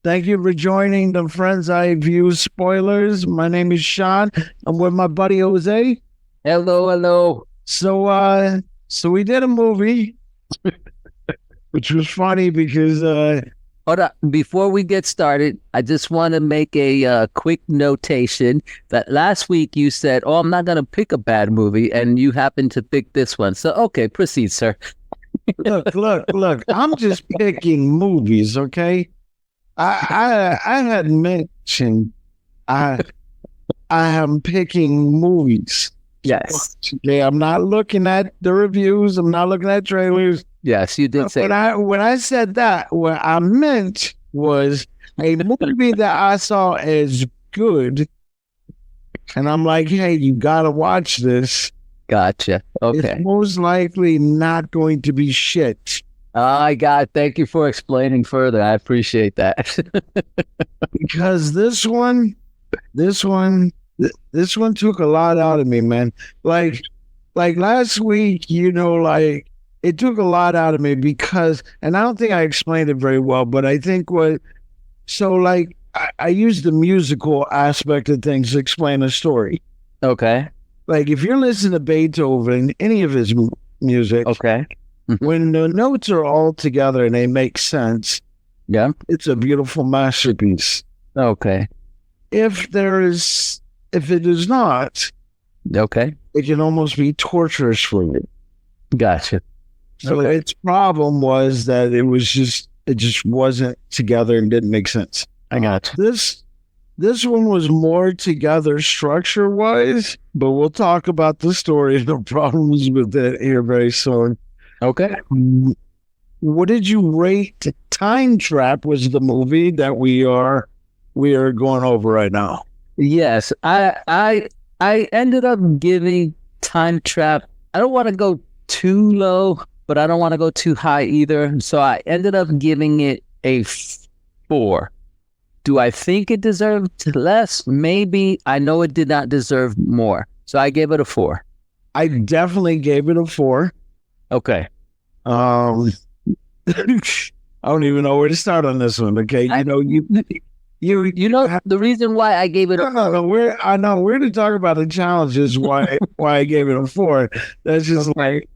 Thank you for joining the Friends I View spoilers. My name is Shaun. I'm with my buddy Jose. Hello, hello. So we did a movie, which was funny because Hold on. Before we get started, I just want to make a quick notation that last week you said, "Oh, I'm not going to pick a bad movie," and you happened to pick this one. So, okay, proceed, sir. look. I'm just picking movies, okay? I had mentioned I am picking movies. Yes. Okay, I'm not looking at the reviews. I'm not looking at trailers. Yes, you did say. When I said that, what I meant was a movie that I saw as good, and I'm like, hey, you gotta watch this. Gotcha. Okay. It's most likely not going to be shit. I got. Thank you for explaining further. I appreciate that. Because this one took a lot out of me, man. Like last week, it took a lot out of me because, and I don't think I explained it very well, but I think I used the musical aspect of things to explain a story. Okay. Like if you're listening to Beethoven, any of his music, Okay. when the notes are all together and they make sense, Yeah. it's a beautiful masterpiece. Okay. If it is not, Okay. it can almost be torturous for you. Gotcha. So its problem was that it just wasn't together and didn't make sense. I got you. This one was more together structure wise, but we'll talk about the story and the problems with it here very soon. Okay. What did you rate? Time Trap was the movie that we are going over right now. Yes, I ended up giving Time Trap. I don't want to go too low, but I don't want to go too high either. So I ended up giving it a 4. Do I think it deserved less? Maybe. I know it did not deserve more. So I gave it a 4. I definitely gave it a 4. Okay. I don't even know where to start on this one. Okay, You know the reason why I gave it a no. We're to talk about the challenges. Why I gave it a 4? That's just like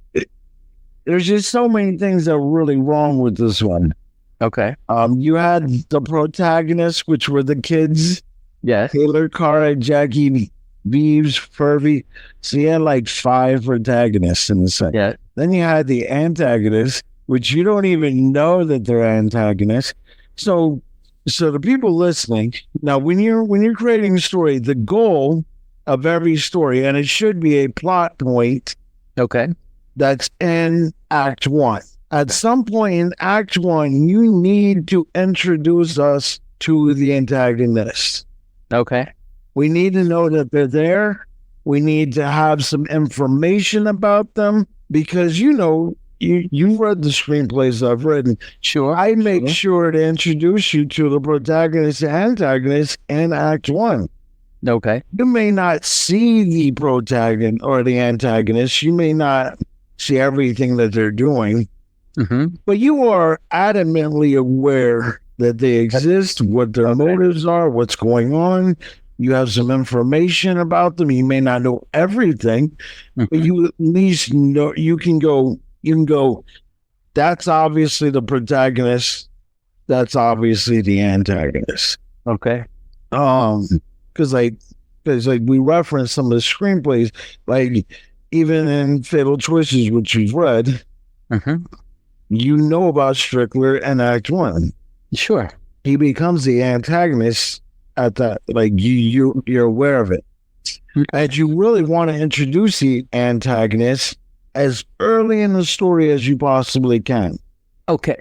there's just so many things that are really wrong with this one. Okay. You had the protagonists, which were the kids. Yes. Taylor, Cara, Jackie, Beeves, Furby. So you had like 5 protagonists in the set. Yeah. Then you had the antagonists, which you don't even know that they're antagonists. So the people listening, now when you're creating a story, the goal of every story, and it should be a plot point, Okay. that's in Act 1. At some point in Act 1, you need to introduce us to the antagonists. Okay. We need to know that they're there. We need to have some information about them because you've read the screenplays I've written. Sure. I make sure to introduce you to the protagonist and antagonist in Act 1. Okay. You may not see the protagonist or the antagonist. You may not see everything that they're doing, but you are adamantly aware that they exist, what their motives are, what's going on. You have some information about them. You may not know everything, but you at least know. You can go. That's obviously the protagonist. That's obviously the antagonist. Okay. Because we reference some of the screenplays, like even in Fatal Choices, which you've read, you know about Strickler in Act 1. Sure. He becomes the antagonist at that, like you're aware of it. And you really want to introduce the antagonist as early in the story as you possibly can. Okay.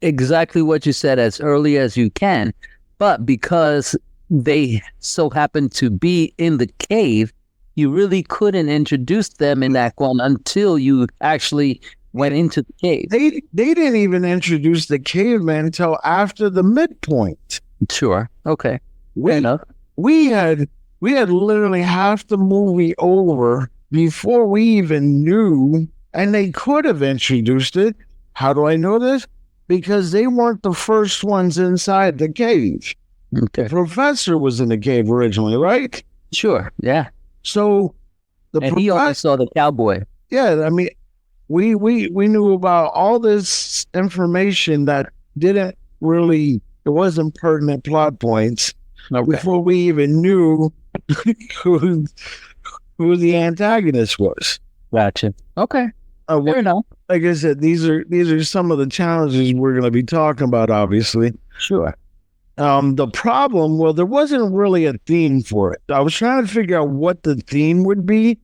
Exactly what you said, as early as you can. But because they so happen to be in the cave, you really couldn't introduce them in Act 1 until you actually went into the cave. They didn't even introduce the caveman until after the midpoint. Sure. Okay. Fair enough. We had literally half the movie over before we even knew, and they could have introduced it. How do I know this? because they weren't the first ones inside the cave. Okay. The professor was in the cave originally, right? Sure. Yeah. So he also saw the cowboy. Yeah, I mean, we knew about all this information that didn't really, it wasn't pertinent plot points before we even knew who the antagonist was. Gotcha. Okay. Fair enough. Like I said, these are some of the challenges we're going to be talking about, obviously. Sure. The problem, well, there wasn't really a theme for it. I was trying to figure out what the theme would be.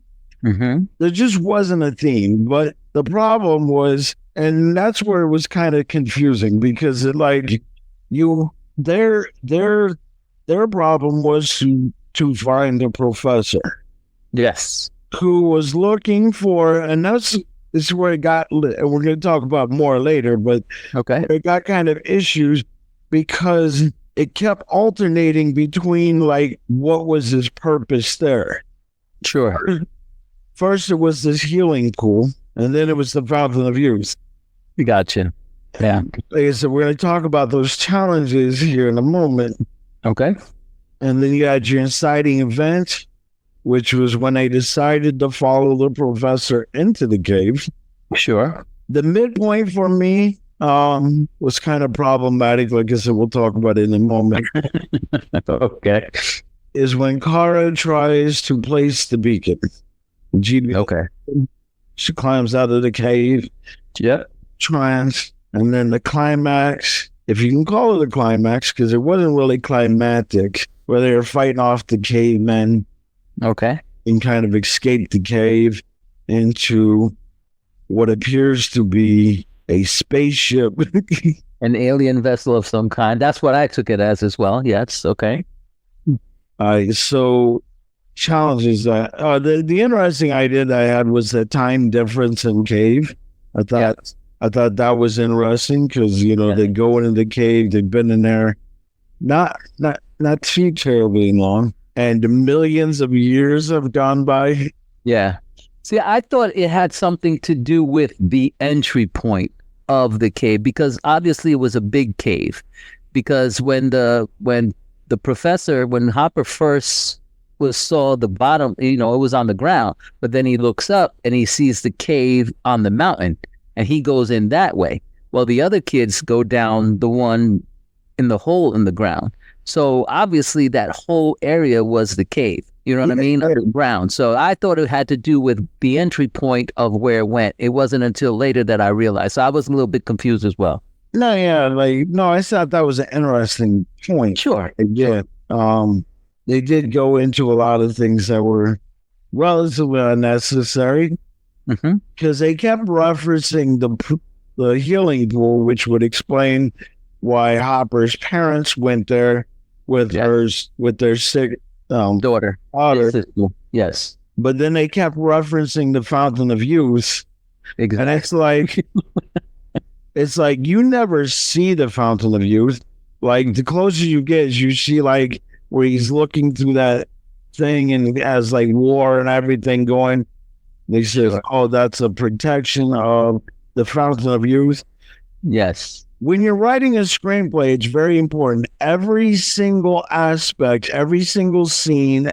Mm-hmm. There just wasn't a theme, but the problem was, and that's where it was kind of confusing because their problem was to find a professor. Yes. Who was looking for, and this is where it got, and we're going to talk about more later, but okay, it got kind of issues because it kept alternating between what was his purpose there. Sure. First, it was this healing pool, and then it was the fountain of youth. Gotcha. Yeah. Like I said, we're going to talk about those challenges here in a moment. Okay. And then you had your inciting event, which was when they decided to follow the professor into the cave. Sure. The midpoint for me was kind of problematic. Like I said, we'll talk about it in a moment. Okay. Is when Kara tries to place the beacon. Okay. She climbs out of the cave. Yep. And then the climax, if you can call it a climax, because it wasn't really climactic, where they were fighting off the cavemen. Okay. And kind of escape the cave into what appears to be a spaceship. An alien vessel of some kind. That's what I took it as well. Yes. Okay. So challenges that the interesting idea that I had was the time difference in cave. I thought that was interesting because they go into the cave, they've been in there not too terribly long, and millions of years have gone by. Yeah. See, I thought it had something to do with the entry point of the cave because obviously it was a big cave. Because when Hopper first saw the bottom, it was on the ground, but then he looks up and he sees the cave on the mountain and he goes in that way. Well, the other kids go down the one in the hole in the ground. So obviously that whole area was the cave. You know what I mean? Underground. So I thought it had to do with the entry point of where it went. It wasn't until later that I realized. So I was a little bit confused as well. No, yeah, I thought that was an interesting point. Sure. Yeah. They did go into a lot of things that were relatively unnecessary because they kept referencing the healing pool, which would explain why Hopper's parents went there with their sick daughter. Yes. But then they kept referencing the fountain of youth. Exactly. And it's like you never see the fountain of youth. Like the closer you get, you see where he's looking through that thing and has war and everything going. They say, oh, that's a protection of the fountain of youth. Yes. When you're writing a screenplay, it's very important. Every single aspect, every single scene,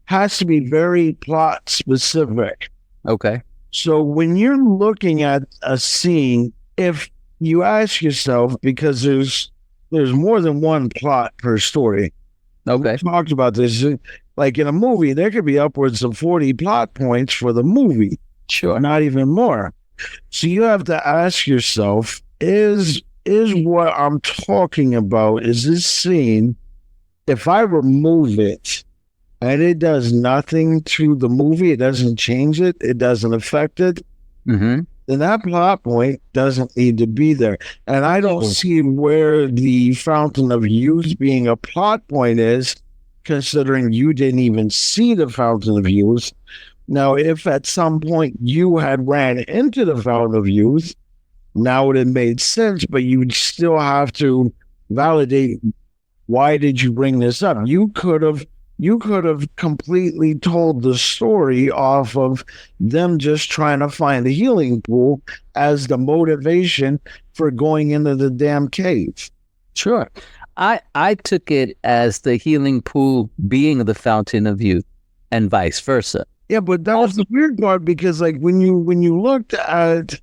has to be very plot specific. Okay. So when you're looking at a scene, if you ask yourself, because there's more than one plot per story. Okay. We talked about this. Like in a movie, there could be upwards of 40 plot points for the movie. Sure. Not even more. So you have to ask yourself, is what I'm talking about, is this scene, if I remove it and it does nothing to the movie, it doesn't change it, it doesn't affect it, then that plot point doesn't need to be there. And I don't see where the fountain of youth being a plot point is, considering you didn't even see the fountain of youth. Now, if at some point you had ran into the fountain of youth, now it made sense, but you would still have to validate, why did you bring this up? You could have you could have completely told the story off of them just trying to find the healing pool as the motivation for going into the damn cave. Sure. I took it as the healing pool being the fountain of youth and vice versa. Yeah, but that was the weird part because like when you looked at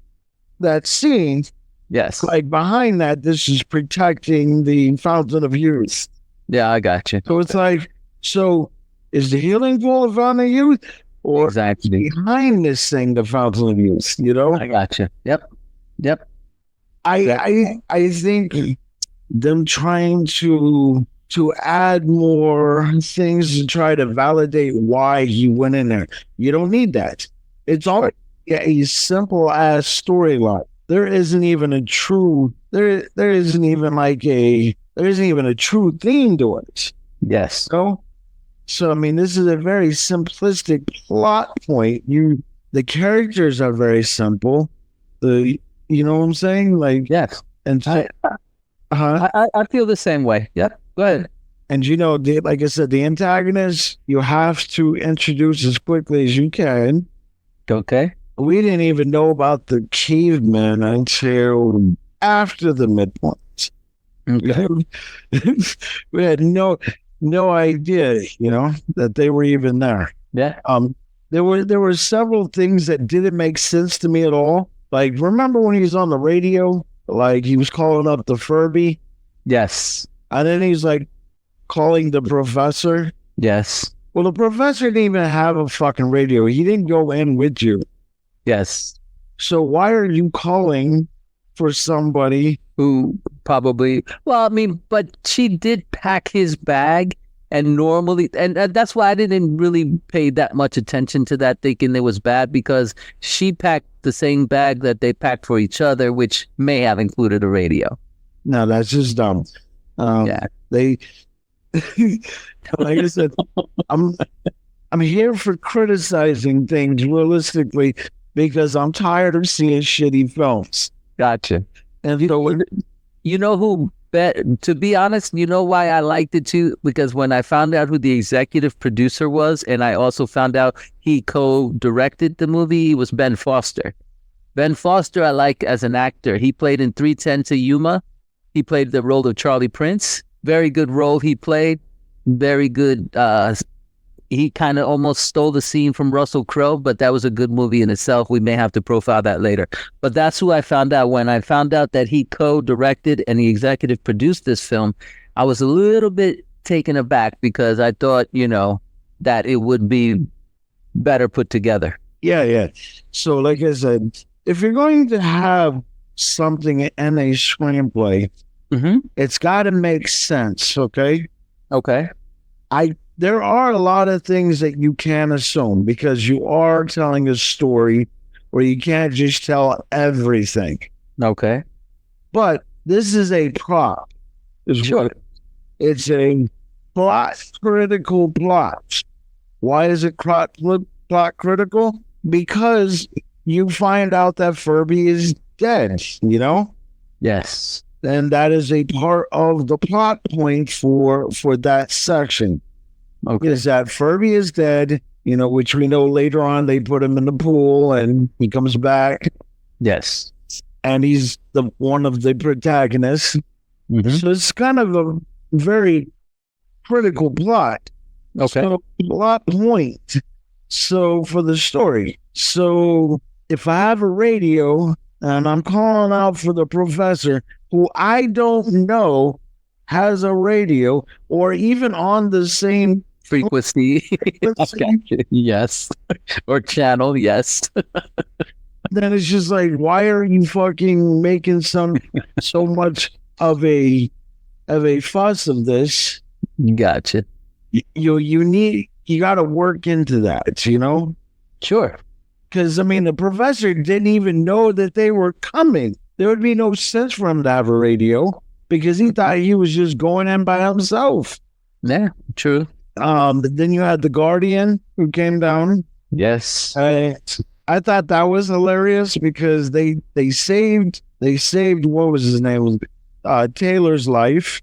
that scene, yes, like behind that, this is protecting the fountain of youth. Yeah, I got you. So it's like, so is the healing pool the fountain of youth, or exactly behind this thing the fountain of youth? You know, I got you. Yep. I think them trying to add more things to try to validate why he went in there. You don't need that. It's all a simple ass storyline. There isn't even a true there isn't even a true theme to it. Yes. So I mean, this is a very simplistic plot point. The characters are very simple. You know what I'm saying? Like, yes. And I feel the same way. Yep. Go ahead. And like I said, the antagonist you have to introduce as quickly as you can. Okay. We didn't even know about the cavemen until after the midpoint. Okay. We had no idea, that they were even there. Yeah. There were several things that didn't make sense to me at all. Like, remember when he was on the radio? Like, he was calling up the Furby? Yes. And then he's like calling the professor? Yes. Well, the professor didn't even have a fucking radio. He didn't go in with you. Yes. So why are you calling for somebody who probably, well, I mean, but she did pack his bag, and normally, and that's why I didn't really pay that much attention to that, thinking it was bad, because she packed the same bag that they packed for each other, which may have included a radio. No, that's just dumb. Yeah. They, like I said, I'm here for criticizing things realistically because I'm tired of seeing shitty films. Gotcha. And you know who? To be honest, you know why I liked it too? Because when I found out who the executive producer was, and I also found out he co-directed the movie, he was Ben Foster. Ben Foster I like as an actor. He played in 3:10 to Yuma. He played the role of Charlie Prince. Very good role he played. Very good. He kind of almost stole the scene from Russell Crowe, but that was a good movie in itself. We may have to profile that later. But that's who I found out. When I found out that he co-directed and the executive produced this film, I was a little bit taken aback because I thought, that it would be better put together. Yeah. So like I said, if you're going to have something in a screenplay, it's got to make sense, okay? Okay. There are a lot of things that you can assume because you are telling a story where you can't just tell everything. Okay. But this is a prop. Sure. It's a critical plot. Why is it plot critical? Because you find out that Furby is dead, Yes. And that is a part of the plot point for that section. Okay. Is that Furby is dead, which we know later on they put him in the pool and he comes back. Yes. And he's one of the protagonists. So it's kind of a very critical plot. Okay. So, plot point. So for the story. So if I have a radio and I'm calling out for the professor who I don't know has a radio or even on the same frequency. Yes. Or channel, yes. Then it's just like, why are you fucking making so much of a fuss of this? Gotcha. You got to work into that, Sure. Because the professor didn't even know that they were coming. There would be no sense for him to have a radio because he thought he was just going in by himself. Yeah, true. But then you had the Guardian who came down. Yes. I thought that was hilarious because they saved what was his name? Taylor's life.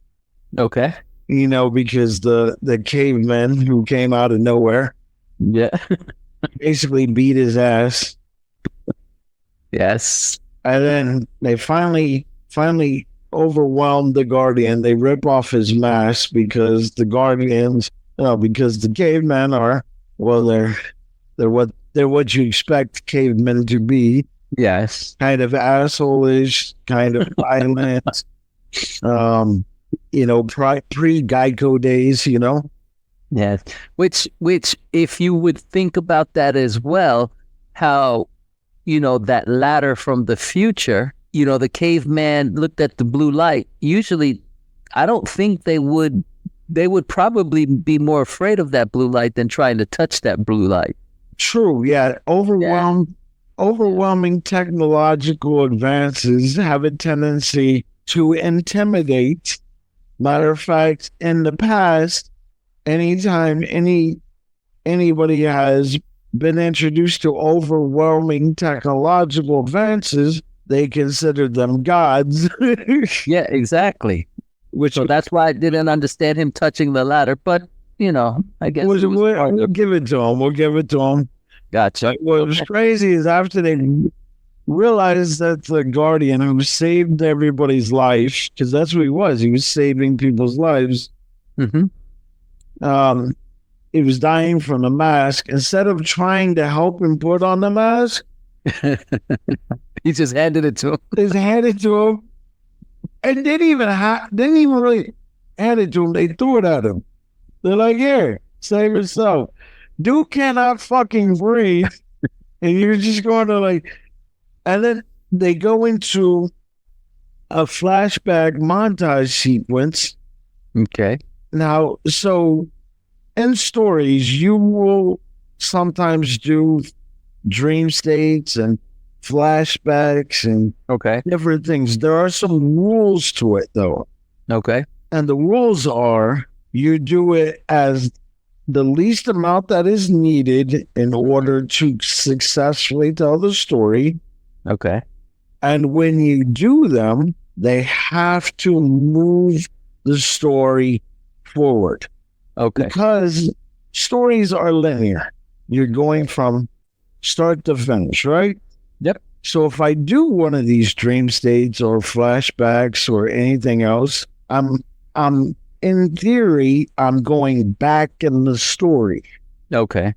Okay. because the cavemen who came out of nowhere Yeah. basically beat his ass. Yes. And then they finally overwhelmed the Guardian. They rip off his mask because the Guardians, because the cavemen are, well, they're what you expect cavemen to be. Yes. Kind of asshole-ish, kind of violent. Pre-Geico days, Yes. Which, if you would think about that as well, how, that ladder from the future, the caveman looked at the blue light. Usually, I don't think they would probably be more afraid of that blue light than trying to touch that blue light. True. Yeah. Overwhelming technological advances have a tendency to intimidate. Matter of fact, in the past, anytime anybody has been introduced to overwhelming technological advances, they considered them gods. Yeah, exactly. So that's why I didn't understand him touching the ladder. But, I guess we'll give it to him. We'll give it to him. Gotcha. What was crazy is after they realized that the Guardian, who saved everybody's life, because that's what he was saving people's lives. Mm-hmm. He was dying from the mask. Instead of trying to help him put on the mask, he just handed it to him. Just handed it to him, and didn't even really hand it to him. They threw it at him. They're like, "Here, save yourself." Dude cannot fucking breathe, and you're just going to and then they go into a flashback montage sequence. Okay. Now, so in stories, you will sometimes do dream states and flashbacks and different things. There are some rules to it, though. Okay. And the rules are you do it as the least amount that is needed in order to successfully tell the story. Okay. And when you do them, they have to move the story forward. Okay. Because stories are linear. You're going from start to finish, right? Yep. So if I do one of these dream states or flashbacks or anything else, I'm in theory, I'm going back in the story. Okay.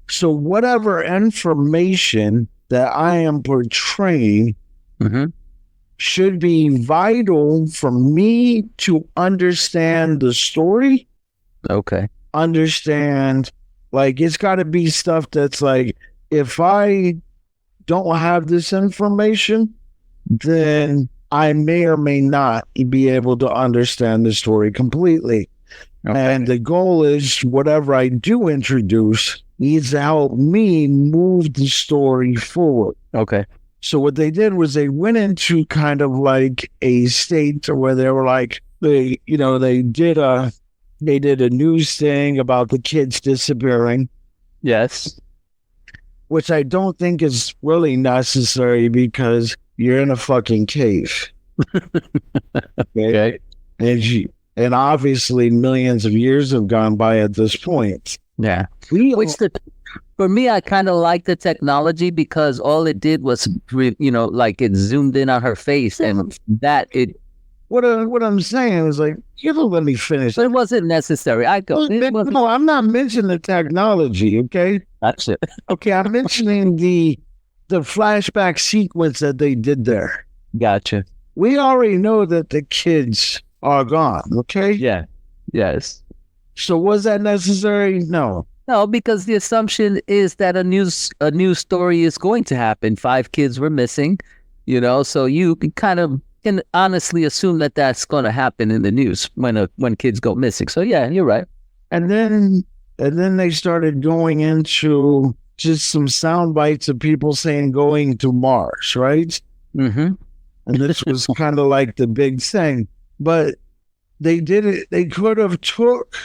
So whatever information that I am portraying should be vital for me to understand the story. Okay. Understand, it's got to be stuff that's if I don't have this information, then I may or may not be able to understand the story completely. Okay. And the goal is whatever I do introduce needs to help me move the story forward. Okay. So what they did was they went into kind of a state where they were they did a news thing about the kids disappearing. Yes. Which I don't think is really necessary because you're in a fucking cave. Okay. And obviously millions of years have gone by at this point. Yeah. For me, I kind of like the technology because all it did was, it zoomed in on her face and that it. What I'm saying is you don't let me finish. But it wasn't necessary. No, I'm not mentioning the technology, okay? That's it. Okay, I'm mentioning the flashback sequence that they did there. Gotcha. We already know that the kids are gone, okay? Yeah. Yes. So was that necessary? No. No, because the assumption is that a new story is going to happen. 5 kids were missing, so you can honestly assume that that's going to happen in the news when kids go missing. So yeah, you're right. And then they started going into just some sound bites of people saying going to Mars, right? Mm-hmm. And this was kind of the big thing. But they did it. They could have took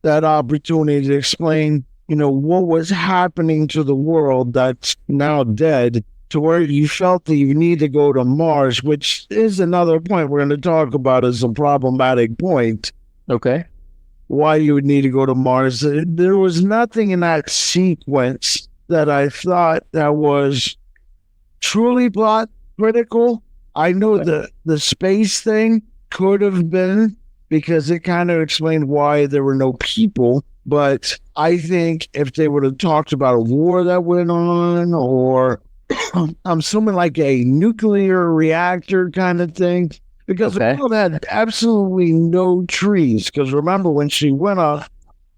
that opportunity to explain, what was happening to the world that's now dead, to where you felt that you need to go to Mars, which is another point we're going to talk about as a problematic point. Okay. why you would need to go to Mars. There was nothing in that sequence that I thought that was truly plot critical. I know the space thing could have been, because it kind of explained why there were no people. But I think if they would have talked about a war that went on, or I'm assuming like a nuclear reactor kind of thing, because the world had absolutely no trees. Because remember when she went up?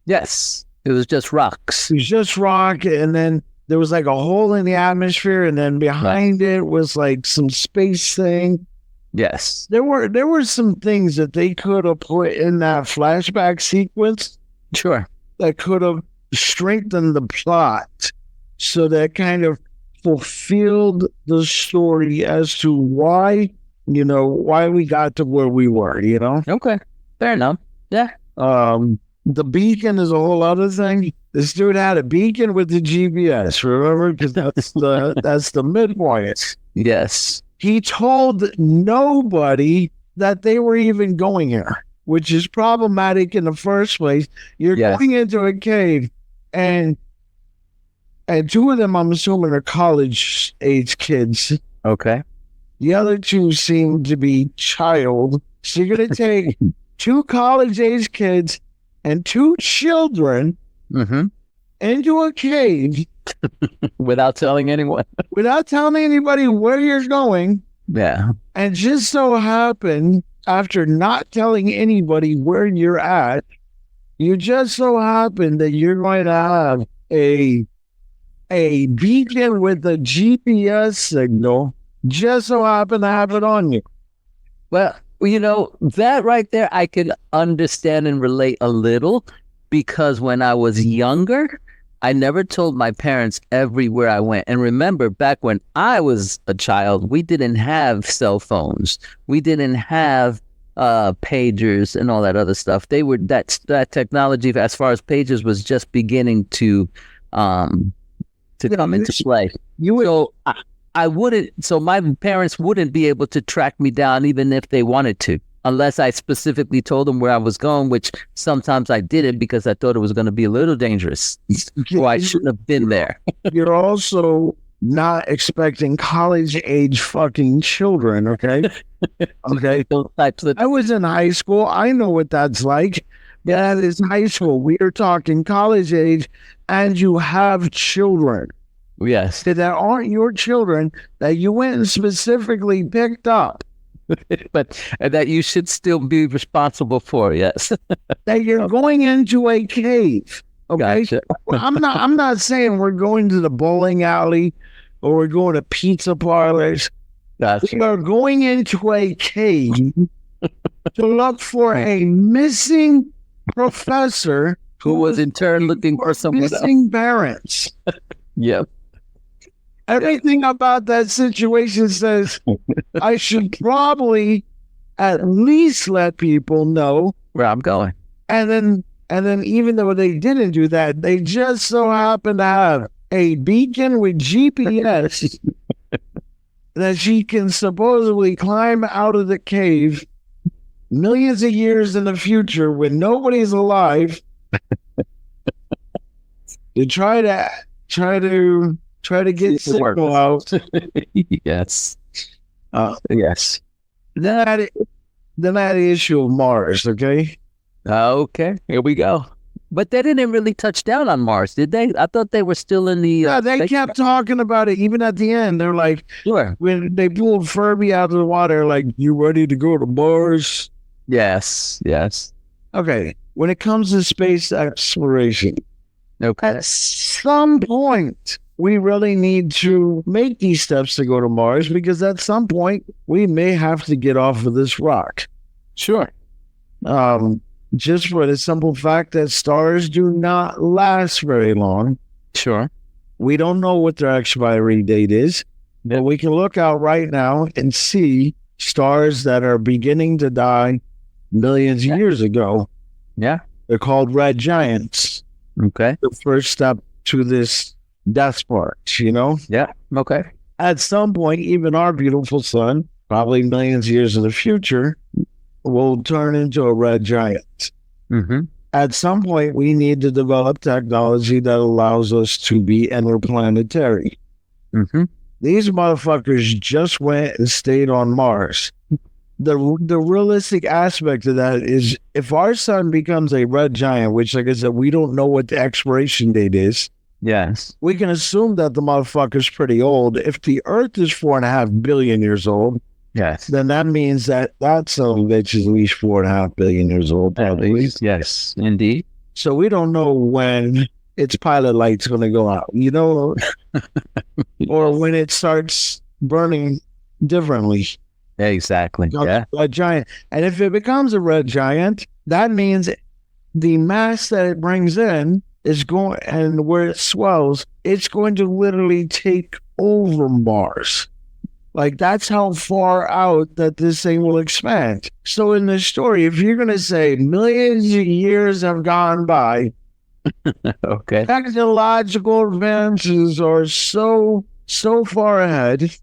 Yes, it was just rocks. It was just rock, and then there was like a hole in the atmosphere, and then behind it was like some space thing. Yes. There were some things that they could have put in that flashback sequence. Sure. That could have strengthened the plot, so that kind of fulfilled the story as to why we got to where we were, Okay. Fair enough. Yeah. The beacon is a whole other thing. This dude had a beacon with the GPS, remember? Because that's the midpoint. Yes. He told nobody that they were even going here, which is problematic in the first place. You're going into a cave, and two of them, I'm assuming, are college-age kids. Okay. The other two seem to be child. So you're going to take two college-age kids and two children into a cave without telling anyone. Without telling anybody where you're going. Yeah. And just so happen, after not telling anybody where you're at, you just so happen that you're going to have a beacon with a GPS signal, just so happen to have it on you. Well, that right there, I can understand and relate a little, because when I was younger, I never told my parents everywhere I went. And remember, back when I was a child, we didn't have cell phones. We didn't have pagers and all that other stuff. They were that technology, as far as pagers, was just beginning to come into play. So my parents wouldn't be able to track me down even if they wanted to, unless I specifically told them where I was going, which sometimes I didn't, because I thought it was going to be a little dangerous. Or I shouldn't have been there. You're also not expecting college-age fucking children, okay? Okay. I was in high school. I know what that's like. That is high school. We are talking college age, and you have children. Yes. That aren't your children, that you went and specifically picked up. But that you should still be responsible for, yes. That you're going into a cave. Okay. Gotcha. I'm not saying we're going to the bowling alley or we're going to pizza parlors. Gotcha. We are going into a cave to look for a missing professor who was in turn looking for someone missing parents. Yep. Everything about that situation says I should probably at least let people know where I'm going. And then even though they didn't do that, they just so happen to have a beacon with GPS that she can supposedly climb out of the cave millions of years in the future when nobody's alive to try to get signal out. Yes. Yes. Then that issue of Mars, okay? Okay, here we go. But they didn't really touch down on Mars, did they? I thought they were still in the... yeah, they kept talking about it. Even at the end, they're like... Sure. When they pulled Furby out of the water, like, you ready to go to Mars? Yes. Okay, when it comes to space exploration, at some point, we really need to make these steps to go to Mars, because at some point, we may have to get off of this rock. Sure. Just for the simple fact that stars do not last very long. Sure. We don't know what their expiry date is, but we can look out right now and see stars that are beginning to die millions of years ago. Yeah. They're called red giants. Okay. The first step to this death part, Yeah. Okay. At some point, even our beautiful sun, probably millions of years in the future, will turn into a red giant. Mm-hmm. At some point, we need to develop technology that allows us to be interplanetary. Mm-hmm. These motherfuckers just went and stayed on Mars. The realistic aspect of that is if our sun becomes a red giant, which, like I said, we don't know what the expiration date is. Yes. We can assume that the motherfucker's pretty old. If the Earth is 4.5 billion years old, yes, then that means that son of a bitch is at least 4.5 billion years old, probably. Yes, indeed. So we don't know when its pilot light's going to go out, or when it starts burning differently. Exactly. Yeah. A giant. And if it becomes a red giant, that means the mass that it brings in is going, and where it swells, it's going to literally take over Mars. Like, that's how far out that this thing will expand. So in the story, if you're going to say millions of years have gone by, okay, technological advances are so far ahead.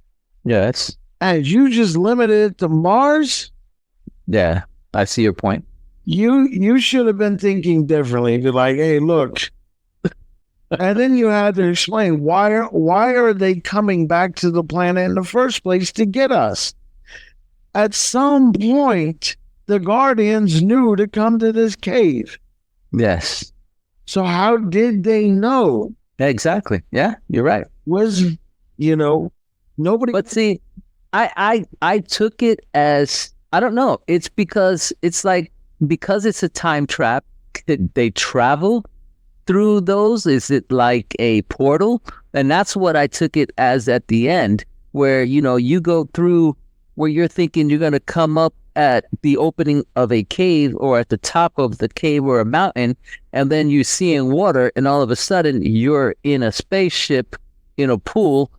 Yes. And you just limited it to Mars? Yeah, I see your point. You should have been thinking differently. You're like, hey, look. And then you had to explain why are they coming back to the planet in the first place to get us? At some point, the Guardians knew to come to this cave. Yes. So how did they know? Exactly. Yeah, you're right. Nobody. But see, I took it as, I don't know. It's because it's a time trap. Could they travel through those? Is it like a portal? And that's what I took it as at the end, where, you go through where you're thinking you're going to come up at the opening of a cave or at the top of the cave or a mountain, and then you see in water, and all of a sudden you're in a spaceship in a pool.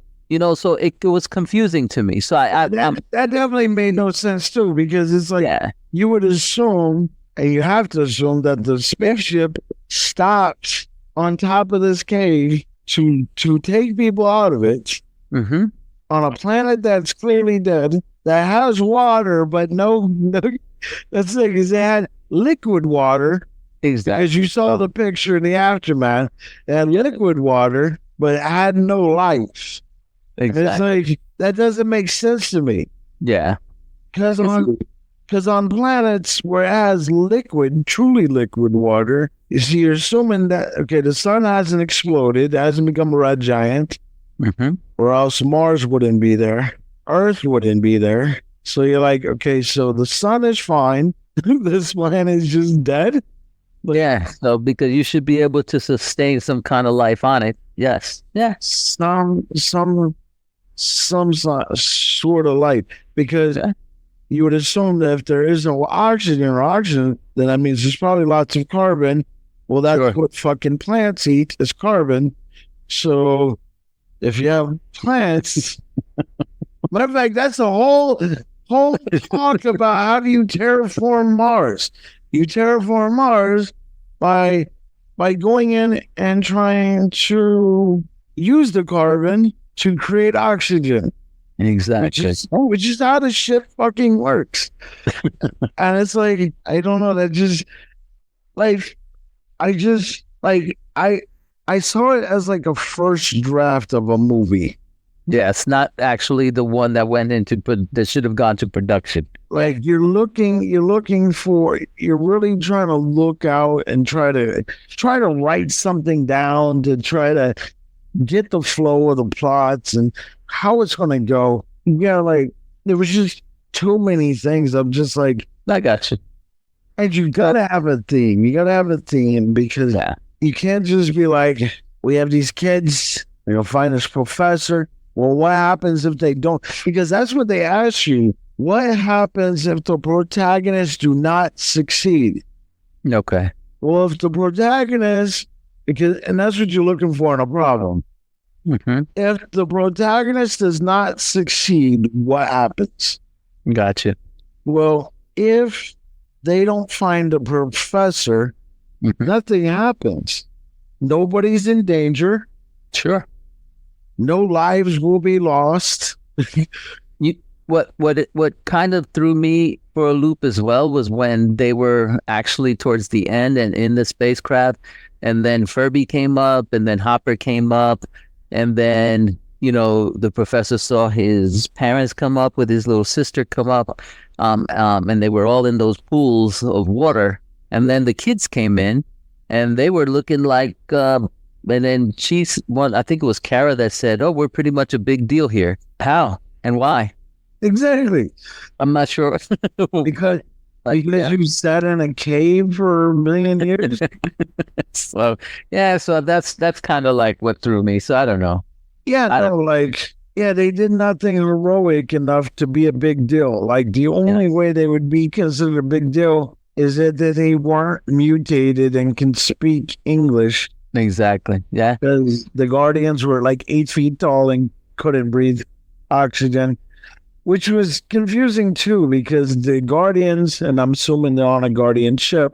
So it was confusing to me. So that definitely made no sense too, because it's like, you would assume, and you have to assume, that the spaceship stopped on top of this cave to take people out of it on a planet that's clearly dead, that has water, but no that's it, because they had liquid water. Exactly. As you saw the picture in the aftermath, they had liquid water, but it had no life. Exactly. It's like, that doesn't make sense to me. Yeah. Because on planets where it has truly liquid water, you're assuming that, okay, the sun hasn't exploded, hasn't become a red giant, or else Mars wouldn't be there, Earth wouldn't be there. So you're like, okay, so the sun is fine, this planet is just dead? Yeah, so because you should be able to sustain some kind of life on it. Yes. Yeah. Some sort of life, because you would assume that if there is no oxygen, then that means there's probably lots of carbon. Well, that's what fucking plants eat, is carbon. So if you have plants, matter of fact, that's a whole talk about how do you terraform Mars. You terraform Mars by going in and trying to use the carbon to create oxygen. Exactly. Which is how the shit fucking works. And it's like, I don't know, that just, like, I saw it as like a first draft of a movie. Yeah, it's not actually the one that went into, that should have gone to production. Like, you're really trying to look out and try to write something down to try to get the flow of the plots and how it's going to go. Yeah, like, there was just too many things. I'm just like, I got you. And you gotta have a theme. You gotta have a theme, because you can't just be like, we have these kids, they're gonna find this professor. Well, what happens if they don't? Because that's what they ask you. What happens if the protagonists do not succeed? Okay. Well, if the protagonist, and that's what you're looking for in a problem. If the protagonist does not succeed, what happens? Gotcha. Well, if they don't find a professor, nothing happens. Nobody's in danger. Sure. No lives will be lost. what kind of threw me for a loop as well was when they were actually towards the end and in the spacecraft, and then Furby came up, and then Hopper came up, and then the professor saw his parents come up with his little sister come up, and they were all in those pools of water, and then the kids came in, and they were looking like. And then I think it was Kara that said, "Oh, we're pretty much a big deal here." How and why? Exactly. I'm not sure. because you sat in a cave for a million years. So that's kind of like what threw me. So I don't know. They did nothing heroic enough to be a big deal. Like the only way they would be considered a big deal is that they weren't mutated and can speak English. Exactly. Yeah. Because the Guardians were like 8 feet tall and couldn't breathe oxygen, which was confusing too, because the Guardians, and I'm assuming they're on a Guardian ship,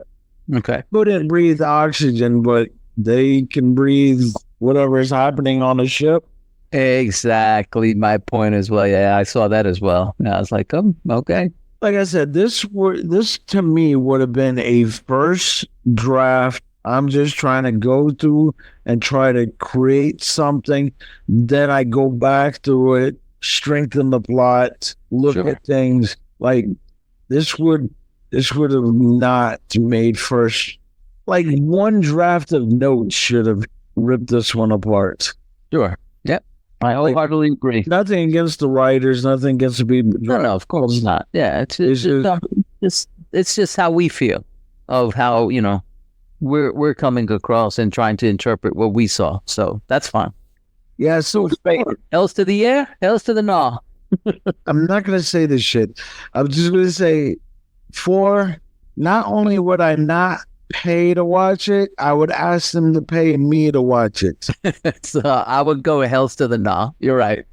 couldn't breathe oxygen, but they can breathe whatever is happening on the ship. Exactly my point as well. Yeah, I saw that as well. And I was like, okay. Like I said, this to me would have been a first draft. I'm just trying to go through and try to create something. Then I go back through it, strengthen the plot, look at things. Like this would have not made first. Like one draft of notes should have ripped this one apart. Sure. Yep. I wholeheartedly agree. Nothing against the writers, nothing against the people. No, of course not. Yeah, it's just how we feel of how we're coming across and trying to interpret what we saw. So that's fine. Yeah, so Hells to the yeah, hells to the nah. I'm not going to say this shit. I'm just going to say, not only would I not pay to watch it, I would ask them to pay me to watch it. So I would go hells to the nah. You're right.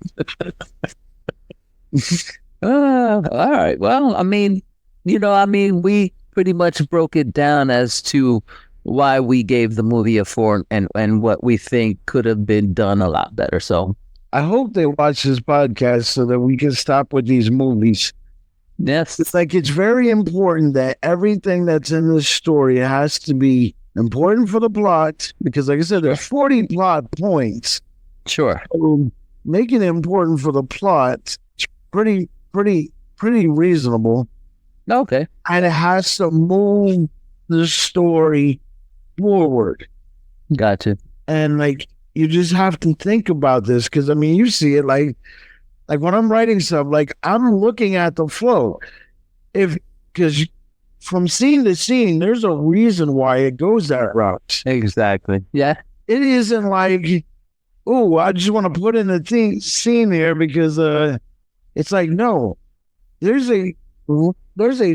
All right. Well, I mean, we pretty much broke it down as to why we gave the movie a 4 and what we think could have been done a lot better. So I hope they watch this podcast so that we can stop with these movies. Yes. It's very important that everything that's in this story has to be important for the plot, because like I said, there's 40 plot points. Sure. So making it important for the plot is pretty reasonable. Okay. And it has to move the story forward. Gotcha. And you just have to think about this, because you see it like when I'm writing stuff, I'm looking at the flow. Because from scene to scene, there's a reason why it goes that route. Exactly. Yeah. It isn't like, oh, I just want to put in a scene here because it's like, no, there's a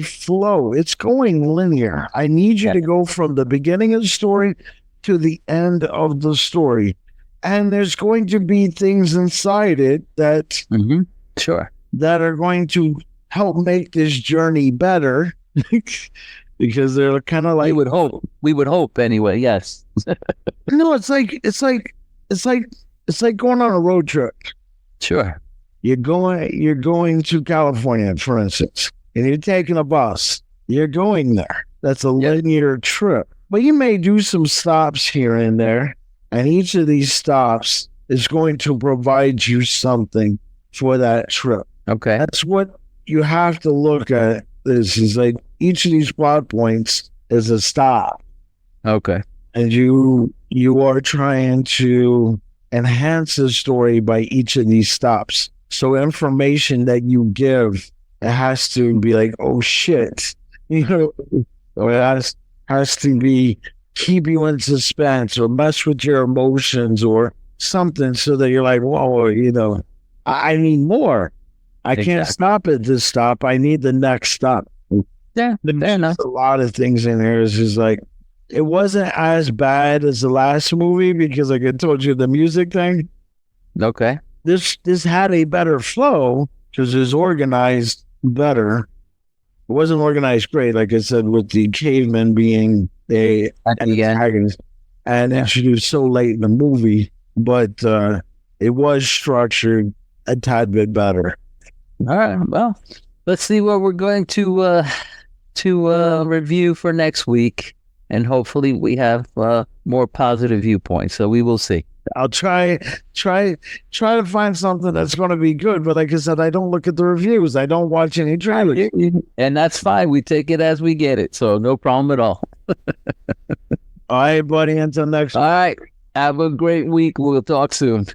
flow. It's going linear. I need you to go from the beginning of the story to the end of the story. And there's going to be things inside it that that are going to help make this journey better. Because they're kind of like, we would hope anyway. Yes. No, it's like going on a road trip. Sure. You're going to California, for instance, and you're taking a bus. You're going there. That's a linear trip. But you may do some stops here and there, and each of these stops is going to provide you something for that trip. Okay. That's what you have to look at. This is like each of these plot points is a stop. Okay. And you are trying to enhance the story by each of these stops. So information that you give, it has to be like, oh shit. Or it has to be keep you in suspense or mess with your emotions or something, so that you're like, whoa, I need more. I can't stop at this stop. I need the next stop. Yeah, fair enough. A lot of things in there is just like, it wasn't as bad as the last movie because, like I told you, the music thing. Okay. This had a better flow because it was organized better. It wasn't organized great, like I said, with the caveman being an antagonist and introduced so late in the movie, but it was structured a tad bit better. All right. Well, let's see what we're going to review for next week, and hopefully we have more positive viewpoints. So we will see. I'll try to find something that's going to be good. But like I said, I don't look at the reviews. I don't watch any trailers. And that's fine. We take it as we get it. So no problem at all. All right, buddy. Until next. All right. Have a great week. We'll talk soon.